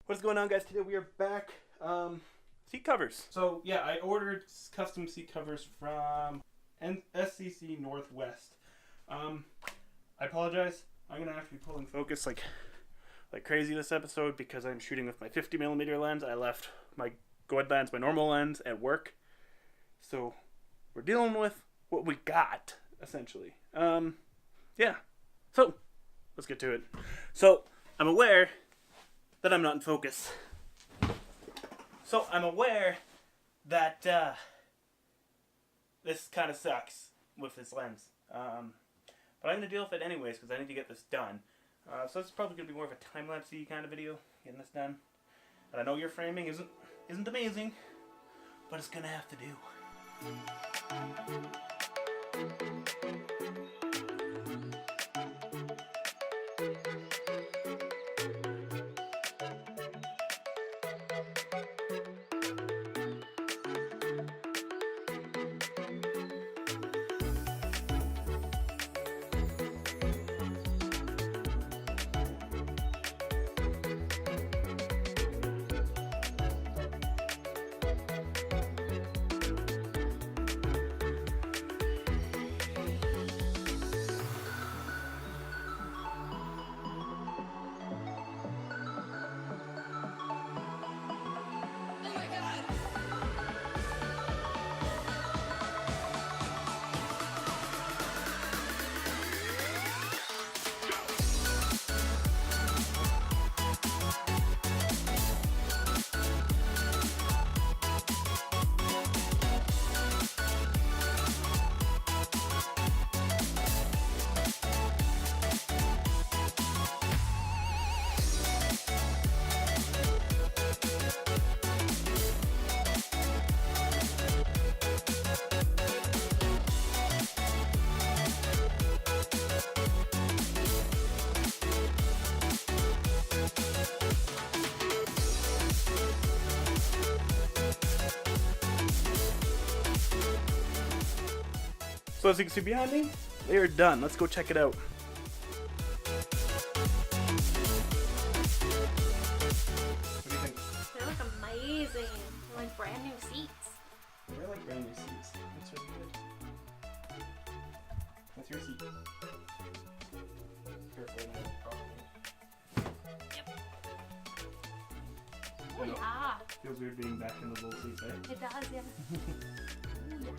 What's going on, guys? Today we are back. Seat covers. So yeah, I ordered custom seat covers from SCC Northwest. I apologize. I'm gonna have to be pulling focus like crazy this episode because I'm shooting with my 50mm lens. I left my Goid lens, my normal lens, at work. So we're dealing with what we got, essentially. Yeah. So let's get to it. So I'm aware that I'm not in focus. So I'm aware that this kind of sucks with this lens. But I'm going to deal with it anyways because I need to get this done. So this is probably going to be more of a time-lapse-y kind of video, getting this done. And I know your framing isn't amazing, but it's going to have to do. So as you can see behind me, they are done. Let's go check it out. What do you think? They look amazing. They're like brand new seats. They're like brand new seats. That's really good. That's your seat. Careful, Yep. I know. Yeah. Feels weird being back in the bull seat, right? It does, yeah. Ooh, yeah.